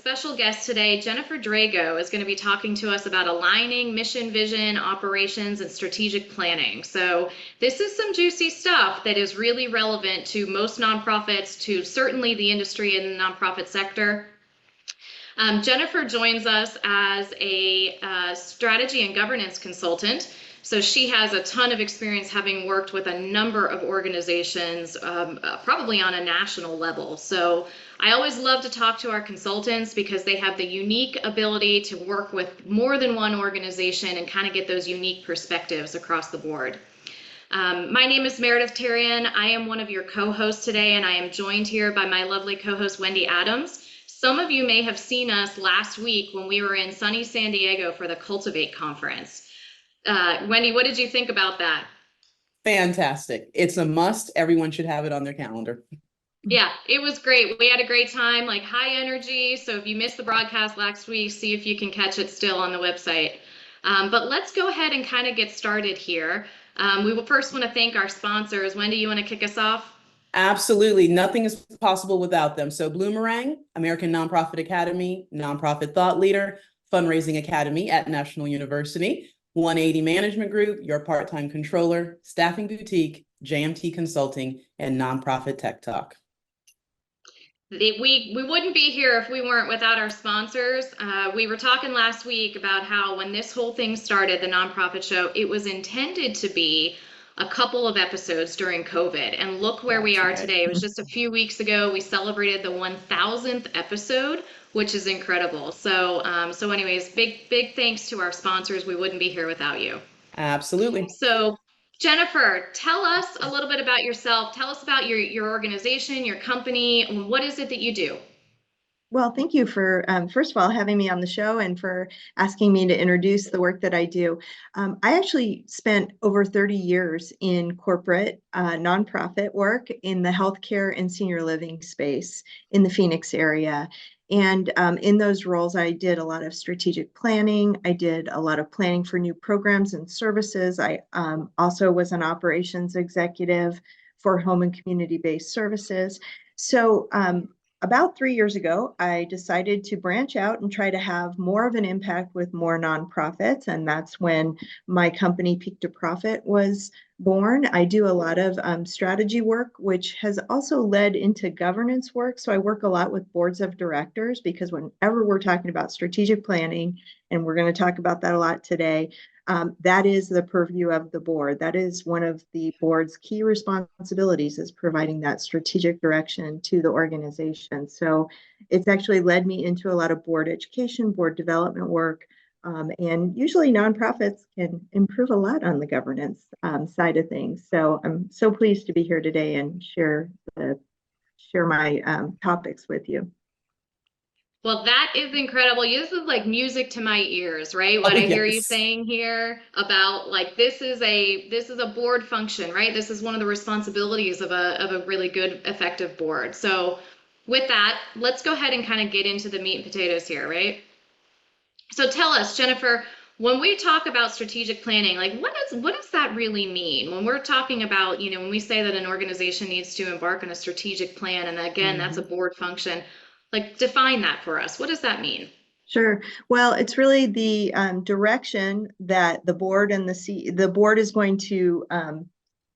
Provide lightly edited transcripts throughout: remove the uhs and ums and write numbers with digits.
special guest today. Jennifer Drago is going to be talking to us about aligning mission, vision, operations, and strategic planning. So this is some juicy stuff that is really relevant to most nonprofits, to certainly the industry in the nonprofit sector. Jennifer joins us as a strategy and governance consultant. So she has a ton of experience having worked with a number of organizations, probably on a national level. So I always love to talk to our consultants because they have the unique ability to work with more than one organization and kind of get those unique perspectives across the board. My name is Meredith Tarian. I am one of your co-hosts today, and I am joined here by my lovely co-host, Wendy Adams. Some of you may have seen us last week when we were in sunny San Diego for the Cultivate conference. Wendy, what did you think about that? Fantastic. It's a must. Everyone should have it on their calendar. Yeah, it was great. We had a great time, like high energy. So if you missed the broadcast last week, see if you can catch it still on the website. But let's go ahead and kind of get started here. We will first want to thank our sponsors. Wendy, you want to kick us off? Absolutely. Nothing is possible without them. So Bloomerang, American Nonprofit Academy, Nonprofit Thought Leader, Fundraising Academy at National University, 180 Management Group, your part-time controller, Staffing Boutique, JMT Consulting, and Nonprofit Tech Talk. We wouldn't be here if we weren't without our sponsors. We were talking last week about how when this whole thing started, the nonprofit show, it was intended to be a couple of episodes during COVID, and look where we are today. It was just a few weeks ago. We celebrated the 1000th episode, which is incredible. So anyways, big thanks to our sponsors. We wouldn't be here without you. Absolutely. So Jennifer, tell us a little bit about yourself. Tell us about your organization, your company. What is it that you do? Well, thank you for, first of all, having me on the show and for asking me to introduce the work that I do. I actually spent over 30 years in corporate nonprofit work in the healthcare and senior living space in the Phoenix area. And in those roles, I did a lot of strategic planning. I did a lot of planning for new programs and services. I also was an operations executive for home and community-based services. So about 3 years ago, I decided to branch out and try to have more of an impact with more nonprofits. And that's when my company, Peak to Profit, was born. I do a lot of strategy work, which has also led into governance work. So I work a lot with boards of directors because whenever we're talking about strategic planning, and we're going to talk about that a lot today, that is the purview of the board. That is one of the board's key responsibilities, is providing that strategic direction to the organization. So it's actually led me into a lot of board education, board development work, and usually nonprofits can improve a lot on the governance side of things. So I'm so pleased to be here today and share my topics with you. Well, that is incredible. This is like music to my ears, right? What I hear you saying here about like this is a board function, right? This is one of the responsibilities of a really good, effective board. So with that, let's go ahead and kind of get into the meat and potatoes here, right? So tell us, Jennifer, when we talk about strategic planning, like what does that really mean? When we're talking about, when we say that an organization needs to embark on a strategic plan, and again, that's a board function, like define that for us. What does that mean? Sure. Well, it's really the direction that the board and the board is going to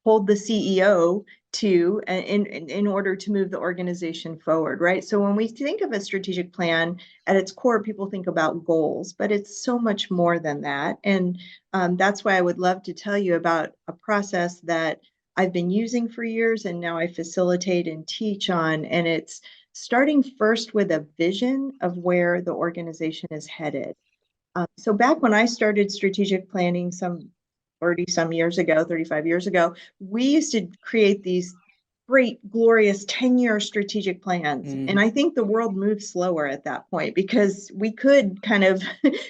hold the CEO to in order to move the organization forward, right? So when we think of a strategic plan, at its core, people think about goals, but it's so much more than that. And that's why I would love to tell you about a process that I've been using for years and now I facilitate and teach on. And it's starting first with a vision of where the organization is headed. So back when I started strategic planning some 30 some years ago, 35 years ago, we used to create these great, glorious 10-year strategic plans. And I think the world moved slower at that point because we could kind of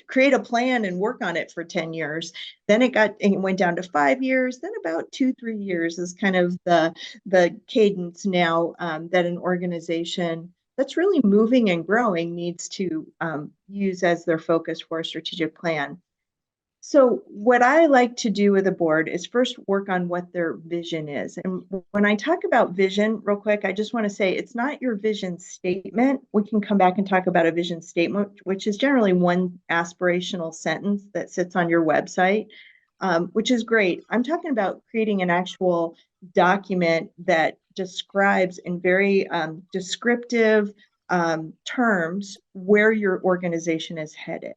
create a plan and work on it for 10 years. Then it went down to 5 years, then about 2-3 years is kind of the cadence now that an organization that's really moving and growing needs to use as their focus for a strategic plan. So what I like to do with a board is first work on what their vision is. And when I talk about vision, real quick, I just want to say it's not your vision statement. We can come back and talk about a vision statement, which is generally one aspirational sentence that sits on your website, which is great. I'm talking about creating an actual document that describes in very descriptive terms where your organization is headed.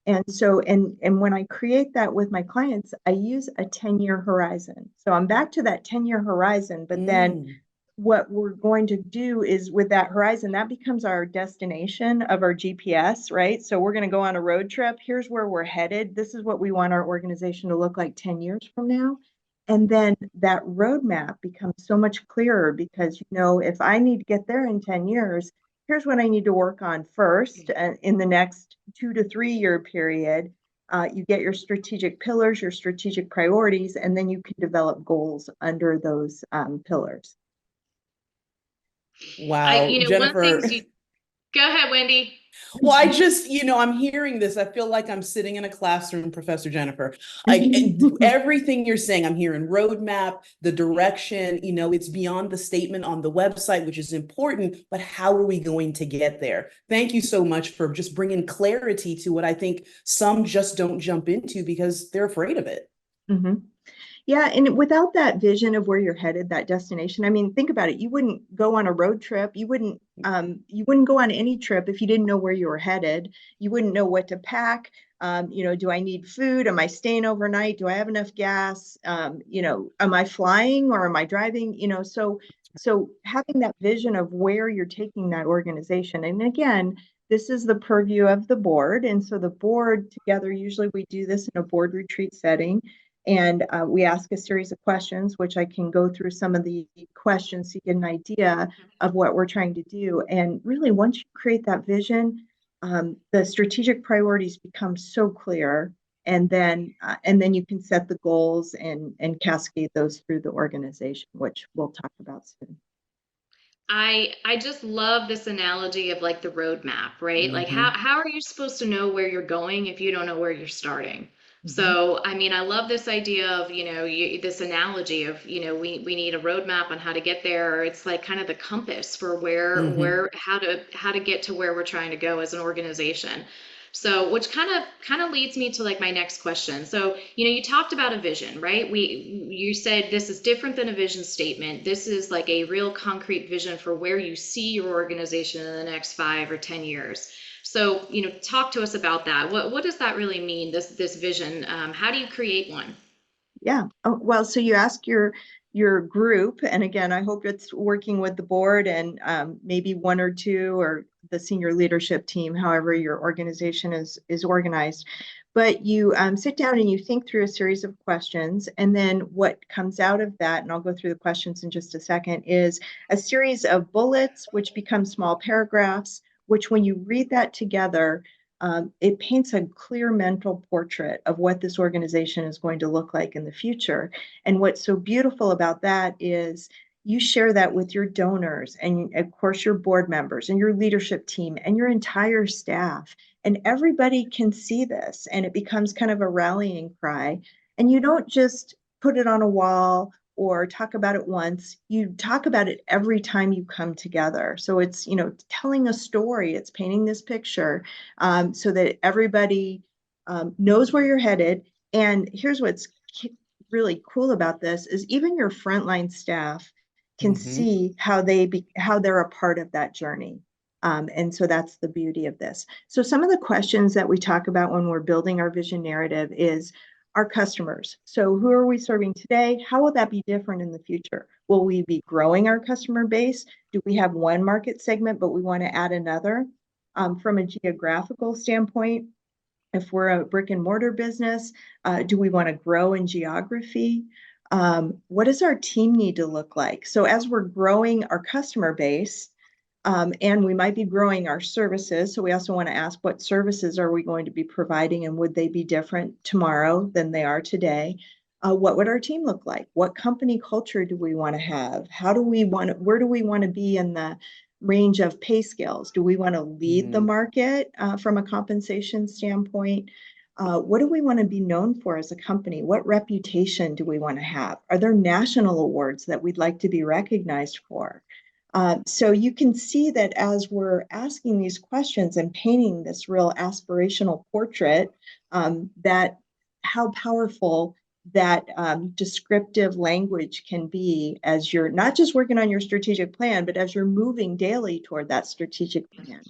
And so, and when I create that with my clients, I use a 10-year horizon. So I'm back to that 10-year horizon, but then Mm, what we're going to do is with that horizon, that becomes our destination of our GPS, right? So we're going to go on a road trip. Here's where we're headed. This is what we want our organization to look like 10 years from now. And then that roadmap becomes so much clearer because, you know, if I need to get there in 10 years, here's what I need to work on first in the next 2 to 3 year period. You get your strategic pillars, your strategic priorities, and then you can develop goals under those pillars. wow, One of the Jennifer. things you go ahead, Wendy. Well, I just, I'm hearing this. I feel like I'm sitting in a classroom, Professor Jennifer. Like everything you're saying, I'm hearing roadmap, the direction, it's beyond the statement on the website, which is important, but how are we going to get there? Thank you so much for just bringing clarity to what I think some just don't jump into because they're afraid of it. Mhm. Yeah, and without that vision of where you're headed, that destination, I mean, think about it. You wouldn't go on a road trip. You wouldn't go on any trip if you didn't know where you were headed. You wouldn't know what to pack. Do I need food? Am I staying overnight? Do I have enough gas? Am I flying or am I driving? So having that vision of where you're taking that organization. And again, this is the purview of the board. And so the board together, usually we do this in a board retreat setting and we ask a series of questions, which I can go through some of the questions to get an idea of what we're trying to do. And really, once you create that vision, the strategic priorities become so clear. And then you can set the goals and cascade those through the organization, which we'll talk about soon. I just love this analogy of like the roadmap, right? Like Hmm. how are you supposed to know where you're going if you don't know where you're starting? Mm-hmm. So, I mean, I love this idea of, this analogy of, we need a roadmap on how to get there. Or it's like kind of the compass for Hmm. how to get to where we're trying to go as an organization. So, which kind of leads me to like my next question. So, you talked about a vision, right? You said this is different than a vision statement. This is like a real concrete vision for where you see your organization in the next 5 or 10 years. So, talk to us about that. What does that really mean, this vision? How do you create one? Yeah. Oh, well, so you ask your group, and again, I hope it's working with the board and maybe one or two or the senior leadership team, however your organization is organized. But you sit down and you think through a series of questions, and then what comes out of that, and I'll go through the questions in just a second, is a series of bullets, which become small paragraphs, which when you read that together, it paints a clear mental portrait of what this organization is going to look like in the future. And what's so beautiful about that is you share that with your donors and, of course, your board members and your leadership team and your entire staff. And everybody can see this, and it becomes kind of a rallying cry. And you don't just put it on a wall or talk about it once, you talk about it every time you come together. So it's, telling a story, it's painting this picture so that everybody knows where you're headed. And here's what's really cool about this is even your frontline staff can Hmm. see how they're a part of that journey. And so that's the beauty of this. So some of the questions that we talk about when we're building our vision narrative is our customers. So who are we serving today? How will that be different in the future? Will we be growing our customer base? Do we have one market segment, but we want to add another? From a geographical standpoint, if we're a brick and mortar business, do we want to grow in geography? What does our team need to look like? So as we're growing our customer base, and we might be growing our services. So we also want to ask what services are we going to be providing and would they be different tomorrow than they are today? What would our team look like? What company culture do we want to have? Where do we want to be in the range of pay scales? Do we want to lead the Hmm. market from a compensation standpoint? What do we want to be known for as a company? What reputation do we want to have? Are there national awards that we'd like to be recognized for? So you can see that as we're asking these questions and painting this real aspirational portrait, that how powerful that descriptive language can be as you're not just working on your strategic plan, but as you're moving daily toward that strategic plan.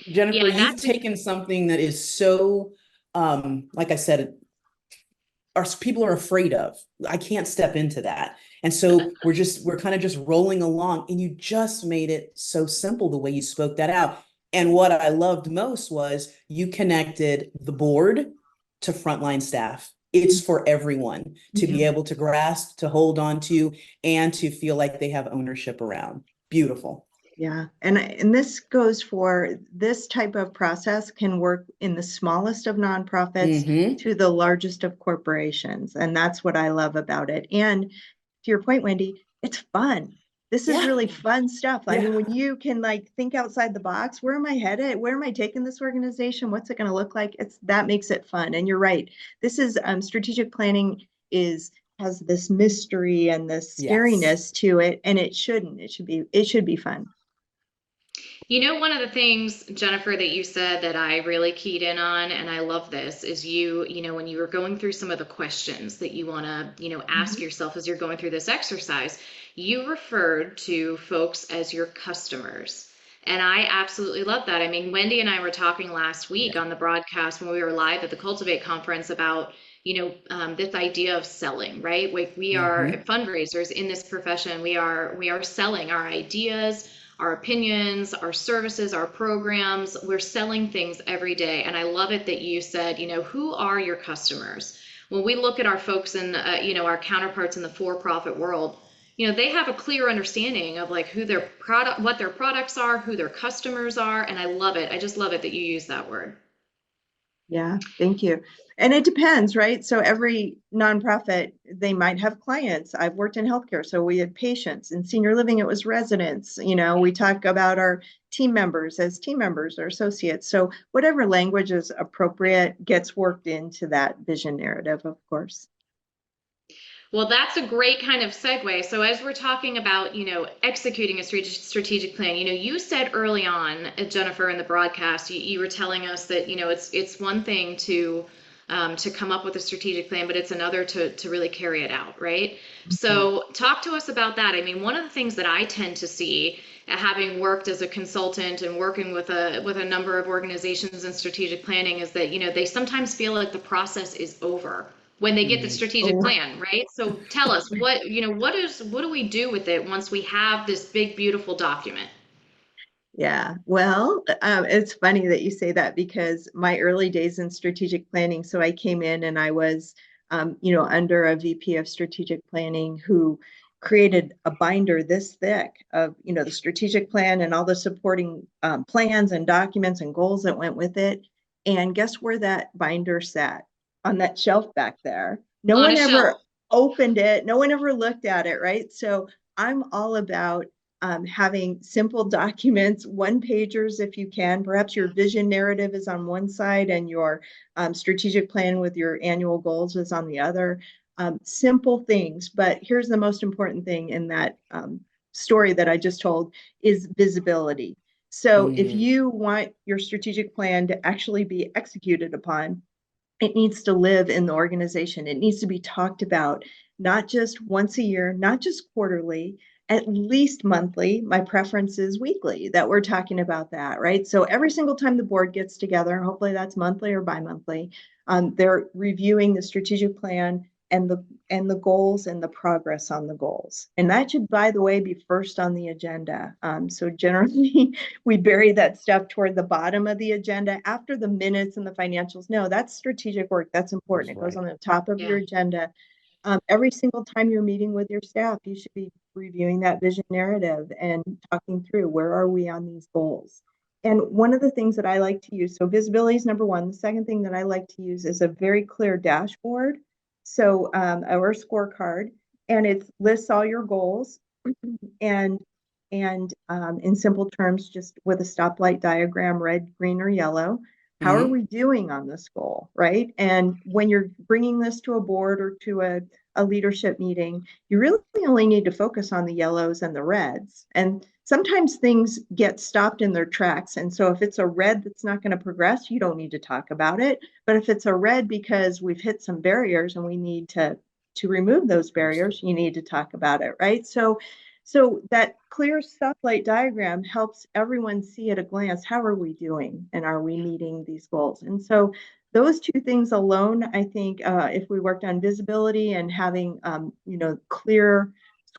Jennifer, Yeah, you've taken something that is so, like I said, our people are afraid of. I can't step into that. And so we're kind of just rolling along, and you just made it so simple the way you spoke that out. And what I loved most was you connected the board to frontline staff. It's for everyone to be able to grasp, to hold on to, and to feel like they have ownership around. Beautiful. Yeah, and this goes for this type of process can work in the smallest of nonprofits to the largest of corporations. And that's what I love about it. And to your point, Wendy, it's fun. This is really fun stuff. I mean, when you can like think outside the box, where am I headed? Where am I taking this organization? What's it going to look like? That makes it fun. And you're right. This is strategic planning has this mystery and this scariness to it, and it shouldn't. It should be fun. You know, one of the things, Jennifer, that you said that I really keyed in on, and I love this, is when you were going through some of the questions that you want to, ask yourself as you're going through this exercise, you referred to folks as your customers. And I absolutely love that. I mean, Wendy and I were talking last week on the broadcast when we were live at the Cultivate conference about this idea of selling, right? Like we are fundraisers in this profession. We are selling our ideas, our opinions, our services, our programs. We're selling things every day. And I love it that you said, who are your customers? When we look at our folks in, our counterparts in the for-profit world, they have a clear understanding of like who their product, what their products are, who their customers are. And I love it. I just love it that you use that word. Yeah, thank you. And it depends, right? So every nonprofit, they might have clients. I've worked in healthcare, so we had patients. In senior living, it was residents. We talk about our team members as team members or associates. So whatever language is appropriate gets worked into that vision narrative, of course. Well, that's a great kind of segue. So as we're talking about, executing a strategic plan, you said early on, Jennifer, in the broadcast, you were telling us that, it's one thing to come up with a strategic plan, but it's another to really carry it out, right? So talk to us about that. I mean, one of the things that I tend to see, having worked as a consultant and working with a number of organizations in strategic planning, is that, they sometimes feel like the process is over when they get the strategic plan, right? So tell us what do we do with it once we have this big, beautiful document? Yeah, well, it's funny that you say that because my early days in strategic planning, so I came in and I was, under a VP of strategic planning who created a binder this thick of, the strategic plan and all the supporting plans and documents and goals that went with it. And guess where that binder sat? On that shelf back there. No one ever opened it. No one ever looked at it, right? So I'm all about having simple documents, one pagers if you can. Perhaps your vision narrative is on one side and your strategic plan with your annual goals is on the other. Simple things, but here's the most important thing in that story that I just told is visibility. So if you want your strategic plan to actually be executed upon, it needs to live in the organization. It needs to be talked about, not just once a year, not just quarterly, at least monthly. My preference is weekly that we're talking about that, right? So every single time the board gets together, hopefully that's monthly or bi-monthly, they're reviewing the strategic plan and the goals and the progress on the goals. And that should, by the way, be first on the agenda. So generally we bury that stuff toward the bottom of the agenda after the minutes and the financials. No, that's strategic work. That's important. It goes on the top of your agenda. Every single time you're meeting with your staff, you should be reviewing that vision narrative and talking through where are we on these goals. And one of the things that I like to use, so visibility is number one. The second thing that I like to use is a very clear dashboard. So or scorecard, and it lists all your goals and in simple terms, just with a stoplight diagram, red, green, or yellow. How are Mhm. we doing on this goal, right? And when you're bringing this to a board or to a leadership meeting, you really only need to focus on the yellows and the reds. And sometimes things get stopped in their tracks. And so if it's a red that's not going to progress, you don't need to talk about it. But if it's a red because we've hit some barriers and we need to remove those barriers, you need to talk about it, right? So that clear stoplight diagram helps everyone see at a glance, how are we doing and are we meeting these goals? And so those two things alone, I think if we worked on visibility and having, clear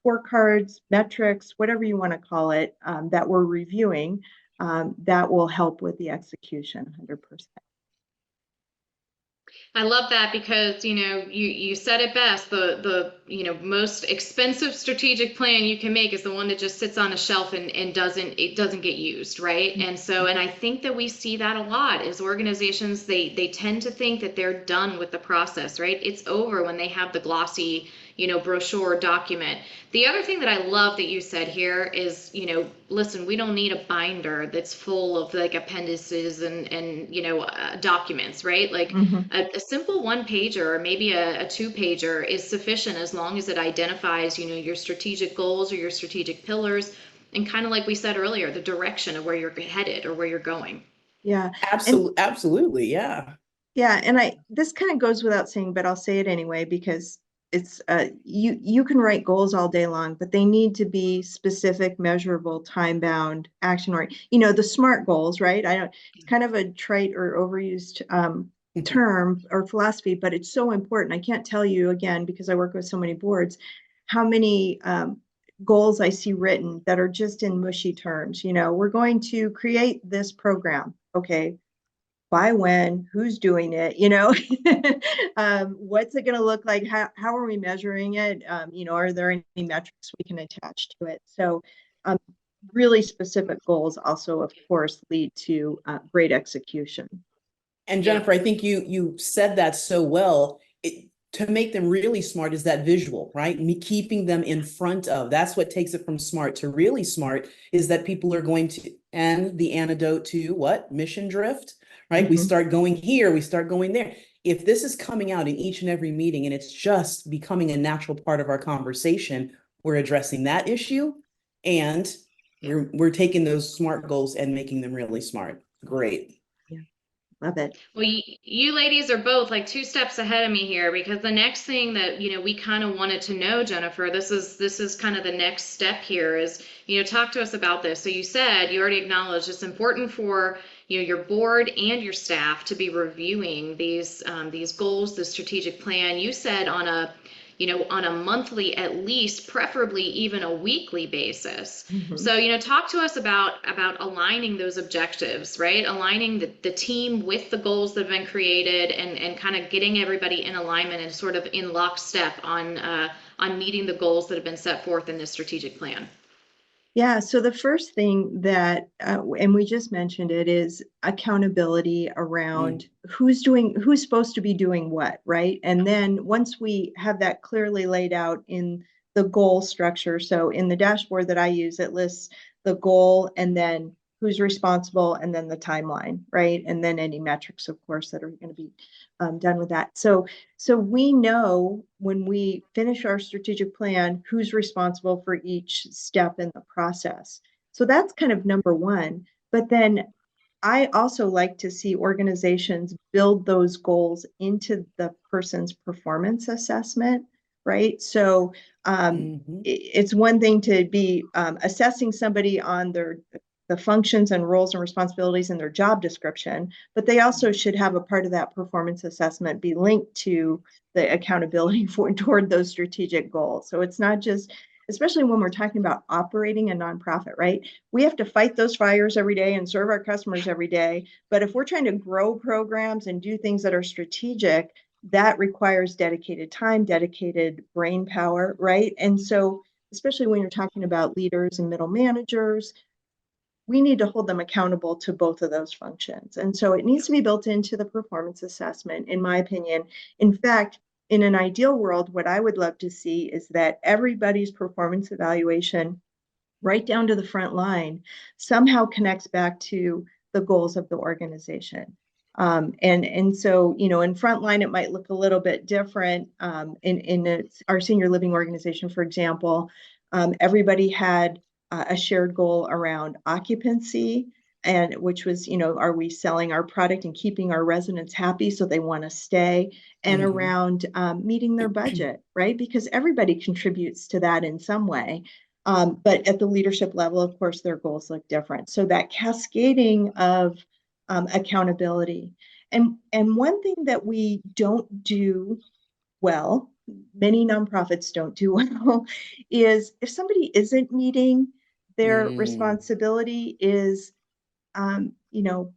scorecards, metrics, whatever you want to call it, that we're reviewing, that will help with the execution 100%. I love that because, you said it best. The most expensive strategic plan you can make is the one that just sits on a shelf and doesn't get used, right? And I think that we see that a lot as organizations, they tend to think that they're done with the process, right? It's over when they have the glossy, brochure document. The other thing that I love that you said here is, listen, we don't need a binder that's full of like appendices and documents, right? Like Mhm. a simple one pager or maybe a two pager is sufficient as long as it identifies, your strategic goals or your strategic pillars and kind of like we said earlier, the direction of where you're headed or where you're going. Yeah. And Absolutely, absolutely, yeah. yeah, and this kind of goes without saying, but I'll say it anyway because it's you can write goals all day long, but they need to be specific, measurable, time-bound, action-oriented. The SMART goals, right? I don't It's kind of a trite or overused term or philosophy, but it's so important. I can't tell you again because I work with so many boards, how many goals I see written that are just in mushy terms. We're going to create this program. Okay, by when, who's doing it, what's it going to look like, how are we measuring it, are there any metrics we can attach to it? So um, really specific goals also of course lead to great execution. And Yeah. Jennifer, I think you said that so well. To make them really smart is that visual, right? Me keeping them in front of. That's what takes it from smart to really smart is that people are going to, and the antidote to what? Mission drift, right? We Mm-hmm. start going here, we start going there. If this is coming out in each and every meeting and it's just becoming a natural part of our conversation, we're addressing that issue and Yeah. we're taking those SMART goals and making them really smart. Great. Yeah, love it. Well, you ladies are both like two steps ahead of me here because the next thing that, we kind of wanted to know, Jennifer, this is kind of the next step here is, talk to us about this. So you already acknowledged it's important for, your board and your staff to be reviewing these goals, the strategic plan. You said on a monthly, at least, preferably even a weekly basis. Mm-hmm. So, talk to us about aligning those objectives, right? Aligning the team with the goals that have been created and kind of getting everybody in alignment and sort of in lockstep on meeting the goals that have been set forth in this strategic plan. Yeah, so the first thing that, and we just mentioned it, is accountability around who's supposed to be doing what, right? And then once we have that clearly laid out in the goal structure, so in the dashboard that I use, it lists the goal and then who's responsible and then the timeline, right? And then any metrics, of course, that are going to be done with that. So we know when we finish our strategic plan, who's responsible for each step in the process. So that's kind of number one. But then I also like to see organizations build those goals into the person's performance assessment, right? So Mhm. it's one thing to be assessing somebody on the functions and roles and responsibilities in their job description, but they also should have a part of that performance assessment be linked to the accountability toward those strategic goals. So it's not just, especially when we're talking about operating a nonprofit, right? We have to fight those fires every day and serve our customers every day. But if we're trying to grow programs and do things that are strategic, that requires dedicated time, dedicated brain power, right? And so, especially when you're talking about leaders and middle managers, we need to hold them accountable to both of those functions. And so it needs to be built into the performance assessment, in my opinion. In fact, in an ideal world, what I would love to see is that everybody's performance evaluation, right down to the front line, somehow connects back to the goals of the organization. And so, you know, in Frontline, it might look a little bit different. In our senior living organization, for example, everybody had a shared goal around occupancy, and which was, you know, are we selling our product and keeping our residents happy so they want to stay, and around meeting their budget, right? Because everybody contributes to that in some way. But at the leadership level, of course, their goals look different. So that cascading of accountability. And one thing that we don't do well, many nonprofits don't do well, is if somebody isn't meeting their responsibility, is you know,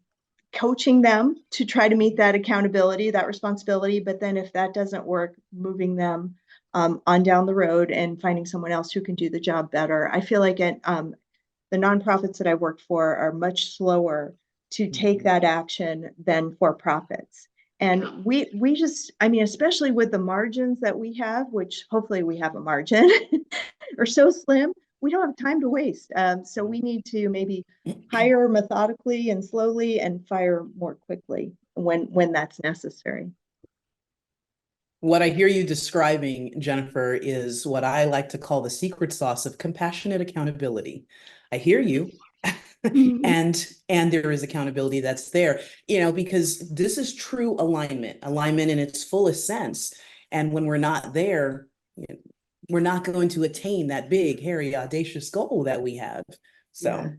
coaching them to try to meet that accountability, that responsibility. But then if that doesn't work, moving them on down the road and finding someone else who can do the job better. I feel like the nonprofits that I work for are much slower to take that action than for profits. And we just, I mean, especially with the margins that we have, which hopefully we have a margin, are so slim, we don't have time to waste. So we need to maybe hire methodically and slowly and fire more quickly when that's necessary. What I hear you describing, Jennifer, is what I like to call the secret sauce of compassionate accountability. I hear you. and there is accountability that's there, you know, because this is true alignment in its fullest sense. And when we're not there, we're not going to attain that big, hairy, audacious goal that we have. So. Yeah.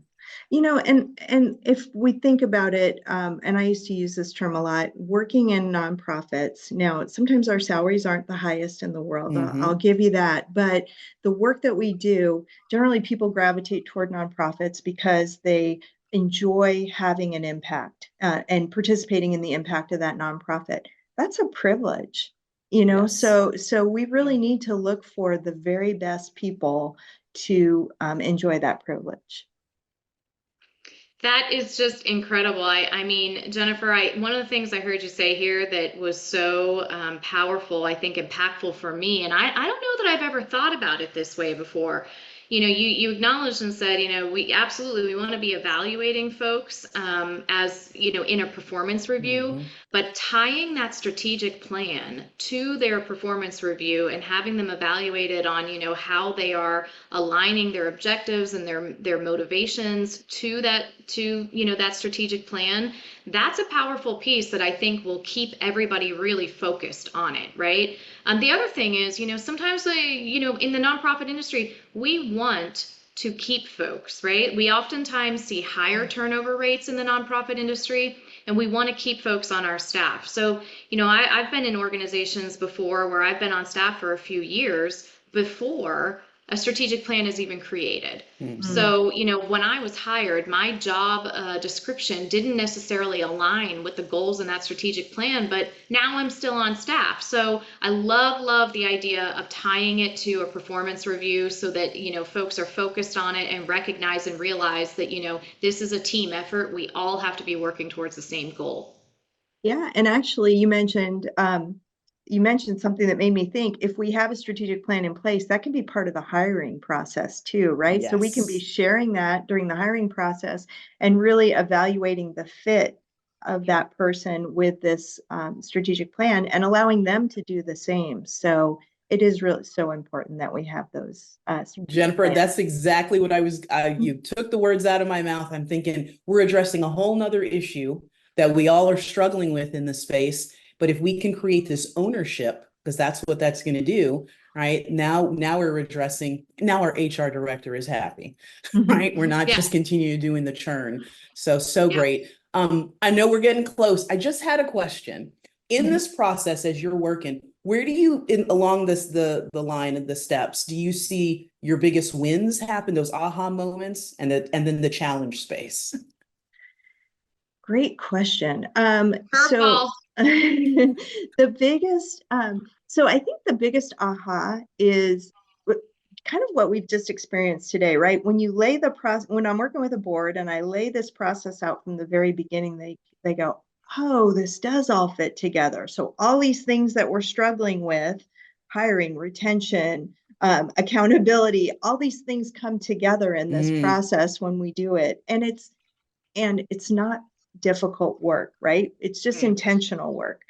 You know, and if we think about it, and I used to use this term a lot, working in nonprofits. Now, sometimes our salaries aren't the highest in the world. I'll give you that. But the work that we do, generally people gravitate toward nonprofits because they enjoy having an impact and participating in the impact of that nonprofit. That's a privilege, you know. Yes. So we really need to look for the very best people to enjoy that privilege. That is just incredible. I mean, Jennifer, one of the things I heard you say here that was so powerful, I think impactful for me, and I don't know that I've ever thought about it this way before. You know, you acknowledged and said, you know, we want to be evaluating folks as, you know, in a performance review, but tying that strategic plan to their performance review and having them evaluated on, you know, how they are aligning their objectives and their motivations to you know, that strategic plan. That's a powerful piece that I think will keep everybody really focused on it, right? The other thing is, you know, sometimes you know, in the nonprofit industry, we want to keep folks, right? We oftentimes see higher turnover rates in the nonprofit industry, and we want to keep folks on our staff. So, you know, I've been in organizations before where I've been on staff for a few years before a strategic plan is even created. So, you know, when I was hired, my job description didn't necessarily align with the goals in that strategic plan, but now I'm still on staff. So I love the idea of tying it to a performance review so that, you know, folks are focused on it and recognize and realize that, you know, this is a team effort. We all have to be working towards the same goal. Yeah, and actually you mentioned something that made me think, if we have a strategic plan in place, that can be part of the hiring process too, right? Yes. So we can be sharing that during the hiring process and really evaluating the fit of that person with this strategic plan and allowing them to do the same. So it is really so important that we have those. Jennifer, plans. that's exactly what I was, you took the words out of my mouth. I'm thinking we're addressing a whole nother issue that we all are struggling with in the space. But if we can create this ownership, because that's what that's going to do, right? Now we're addressing, now our HR director is happy, right? We're not just continue doing the churn. So great. I know we're getting close. I just had a question. In this process, as you're working, where do you, along the line of the steps, do you see your biggest wins happen, those aha moments, and then the challenge space? Great question. Curveball. The biggest, so I think the biggest aha is kind of what we've just experienced today, right? When you lay the process, when I'm working with a board and I lay this process out from the very beginning, they go, oh, this does all fit together. So all these things that we're struggling with, hiring, retention, accountability, all these things come together in this process when we do it. And it's not difficult work, right? It's just intentional work.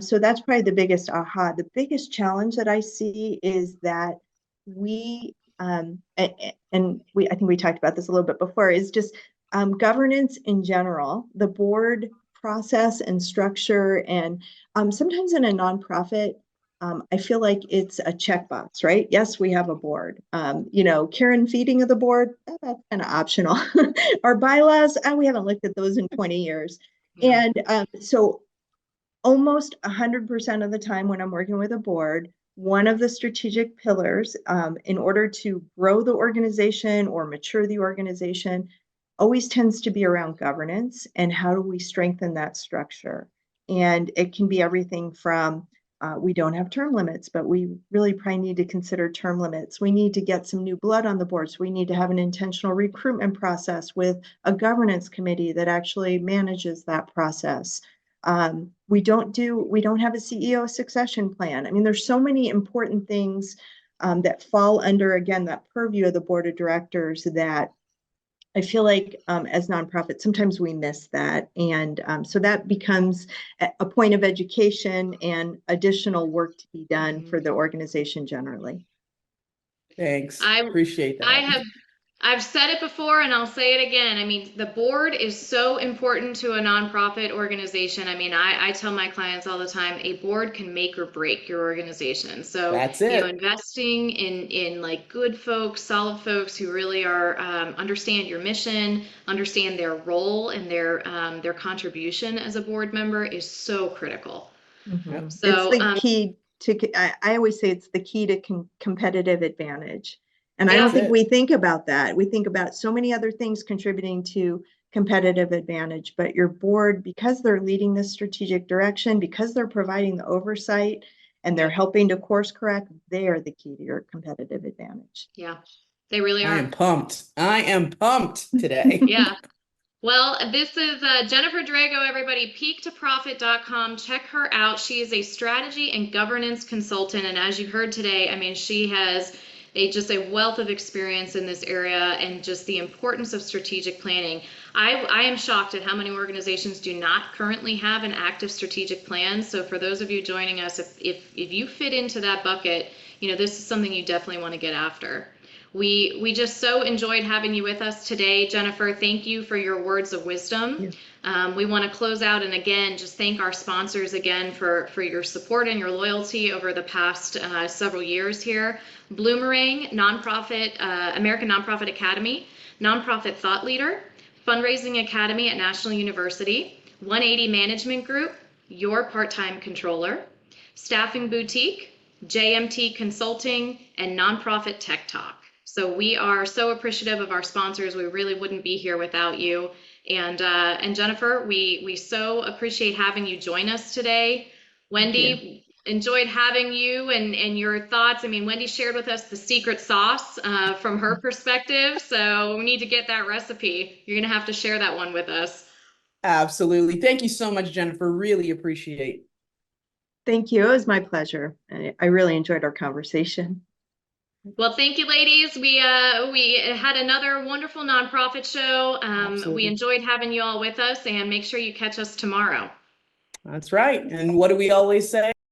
So that's probably the biggest aha. The biggest challenge that I see is that we, and I think we talked about this a little bit before, is just governance in general, the board process and structure, and sometimes in a nonprofit, I feel like it's a checkbox, right? Yes, we have a board. Care and feeding of the board, that's kind of optional. Our bylaws, we haven't looked at those in 20 years. Yeah. And so almost 100% of the time when I'm working with a board, one of the strategic pillars in order to grow the organization or mature the organization always tends to be around governance and how do we strengthen that structure. And it can be everything from we don't have term limits, but we really probably need to consider term limits. We need to get some new blood on the board. So we need to have an intentional recruitment process with a governance committee that actually manages that process. We don't have a CEO succession plan. I mean, there's so many important things that fall under, again, that purview of the board of directors that I feel like as nonprofits, sometimes we miss that. And so that becomes a point of education and additional work to be done for the organization generally. Thanks. I Appreciate that. I've said it before and I'll say it again. I mean, the board is so important to a nonprofit organization. I mean, I tell my clients all the time, a board can make or break your organization. So, That's it. investing in like good folks, solid folks who really are understand your mission, understand their role and their contribution as a board member is so critical. Mm-hmm. So, it's the key to, I always say it's the key to competitive advantage. And I don't think we think about that. We think about so many other things contributing to competitive advantage, but your board, because they're leading this strategic direction, because they're providing the oversight and they're helping to course correct, they are the key to your competitive advantage. Yeah, they really are. I am pumped today. Yeah. Well, this is Jennifer Drago, everybody, peaktoprofit.com. Check her out. She is a strategy and governance consultant. And as you heard today, I mean, she has just a wealth of experience in this area and just the importance of strategic planning. I am shocked at how many organizations do not currently have an active strategic plan. So for those of you joining us, if you fit into that bucket, this is something you definitely want to get after. We just so enjoyed having you with us today, Jennifer. Thank you for your words of wisdom. We want to close out and again just thank our sponsors again for your support and your loyalty over the past several years here. Bloomerang, nonprofit, American Nonprofit Academy, Nonprofit Thought Leader, Fundraising Academy at National University, 180 Management Group, Your Part-Time Controller, Staffing Boutique, JMT Consulting, and Nonprofit Tech Talk. So we are so appreciative of our sponsors. We really wouldn't be here without you. And Jennifer, we so appreciate having you join us today. Wendy, enjoyed having you and your thoughts. I mean, Wendy shared with us the secret sauce from her perspective. So we need to get that recipe. You're going to have to share that one with us. Absolutely. Thank you so much, Jennifer. Really appreciate. Thank you. It was my pleasure. I really enjoyed our conversation. Well, thank you, ladies. We had another wonderful nonprofit show. We enjoyed having you all with us, and make sure you catch us tomorrow. That's right. And what do we always say?